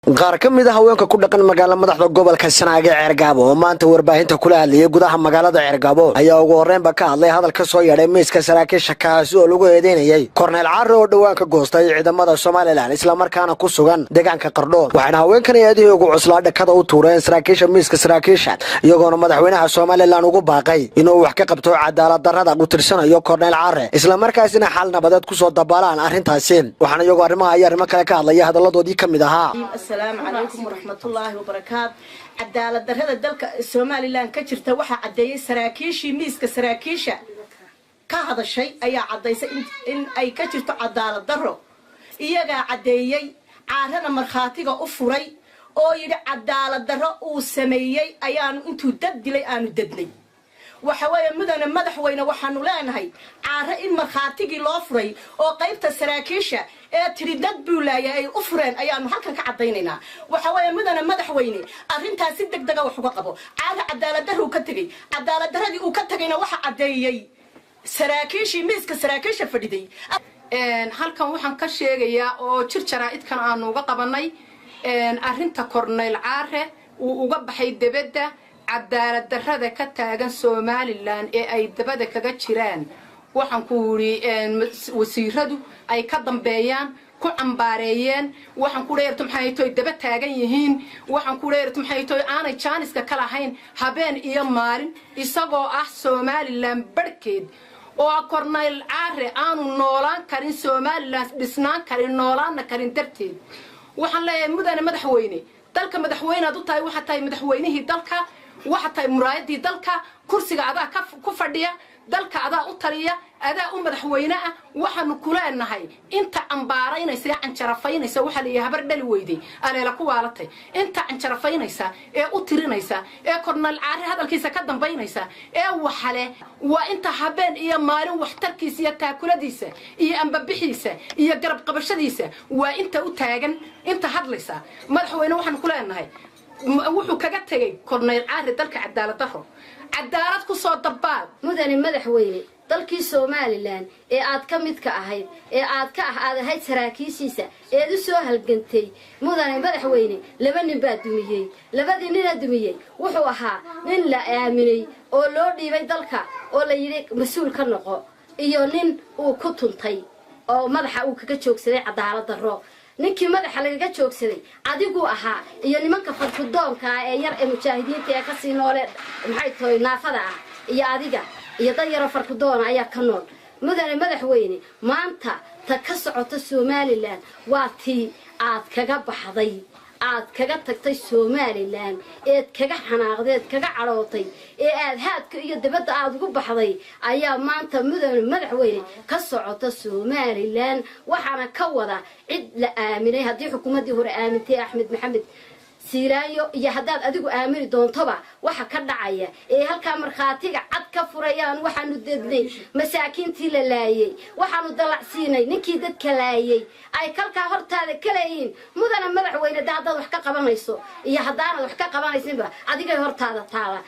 qaar ka mid ah haweenka ku dhaqan magaalada madaxda gobolka Sanaag ee Ceergaabo oo maanta warbaahinta kula hadlayay gudaha magaalada Ceergaabo ayaa ugu horreynba ka hadlay hadal ka soo yeedhay miiska saraakiisha kaasi oo lagu eedeynayay Korneyl Carre oo dhawaan ka goostay ciidamada Soomaaliland isla markaana ku sugan deegaanka Qardho waxaana haweenkan eedahay ugu cuslaa dhakada u tuureen saraakiisha miiska saraakiisha iyagoona madaxweynaha Soomaaliland ugu baaqay inuu wax ka qabto cadaalad darrada u tirsanayo Korneyl Carre isla markaasina xal nabadeed ku soo dabaalaan arrintaasi waxaana iyagoo arrimo kale ka hadlaya hadaladoodii ka mid ahaa السلام عليكم ورحمة الله وبركاته عدالة درهدا دلك Somaliland كجرتا waxa cadeeyay saraakiishii miiska saraakiisha ka hadashay ayaa cadeysay in ay ka jirto cadaalad darro iyaga cadeeyay caarana marxaatiga u furay oo yiri cadaalad darro uu sameeyay ayaan intuu dad dilay aanu dadnay waxa weeye mudane madaxweyne waxaanu leenahay caare in marxaatigii loo furay oo qaybta saraakiisha ee tiridad buulaya ay u fureen ayaanu halkan ka cadeynaynaa waxa weeye mudane madaxweyne arrintaas si degdeg ah wax uga qabo caare cadaalad darro ka tagay cadaalad darradii uu ka tagayna waxa cadeeyay saraakiishii miiska saraakiisha fadhiday halkan waxaan ka sheegayaa oo jaraa'idkan aanu uga qabanay arrinta Korneyl Carre uu uga baxay dibadda cadaalad darrada ka taagan Somaliland ee ay dabada kaga jiraan waxaan ku yiri wasiiradu ay ka dambeeyaan ku cambaareeyeen waxaan ku leeyahay maxay tahay daba taagan yihiin waxaan ku leeyahay maxay tahay aanay jaaniska kala ahayn habeen iyo maalin isagoo ah Somaliland barkeed oo Korneyl Carre aanu noolaan karin Somaliland dhisnaan karin noolaan karin darteed waxaan leeyahay mudane madaxweyne dalka madaxweynaad u tahay waxa tahay madaxweynihii dalka waxa tahay muraayadii dalka kursiga adaa ku fadhiya dalka adaa u taliya adaa u madaxweyne ah waxaanu ku leenahay inta ambaaraynaysa canjarafaynaysa waxa la yahay habar dhali weyday aleela ku waalatay inta canjarafaynaysa ee u tirinaysa ee Korneyl Carre hadalkiisa ka dambeynaysa ee waxale waa inta habeen iyo maalin waxtarkiisa iyo taakuladiisa iyo ambabixiisa iyo garab qabashadiisa waa inta u taagan inta hadlaysa madaxweyne waxaanu ku leenahay wuxuu kaga tagay Korneyl Carre dalka cadaalad darro cadaalad ku soo dabaal mudane madaxweyne dalkii Somaliland ee aad ka mid ka ahayd ee aad ka ahayd saraakiishiisa ee u soo halgantay mudane madaxweyne laba nin baa dumiyay labadii nin dumiyay wuxuu ahaa nin la aaminay oo loo dhiibay dalka oo la yiri mas'uul ka noqo iyo nin uu ku tuntay oo madaxa uu kaga joogsaday cadaalad darro ninkii madaxa laga joogsaday adigu ahaa iyo nimanka farkudoonka ee yar ee mujaahidiinta ee ka sii noole maxay tahay naafada ah iyo adiga iyo dad yar farkudoon ayaa ka nool mudane madaxweyne maanta ta ka socota Somaliland waa tii aad kaga baxday aad kaga tagtay Somaliland ee kaga xanaaqdeed kaga carootay ee aad haadka iyo dibadda aad ugu baxday ayaa maanta mudane madaxweyne ka socota Somaliland waxaana ka wada cid la aaminay hadii xukuumadii hore aamintay Axmed Maxamed siiraayo iyo hadaad adigu aamini doontoba waxa ka dhacaya ee halka marxaatiga cad ka furayaan waxaanu dadnay masaakiintii la laayay waxaanu dalacsiinay ninkii dadka laayay ay kalka hortaada kaleeyeen mudane madaxweyne daadad wax ka qabanayso iyo hadaanad wax ka qabanaysinba adiga hortaada taala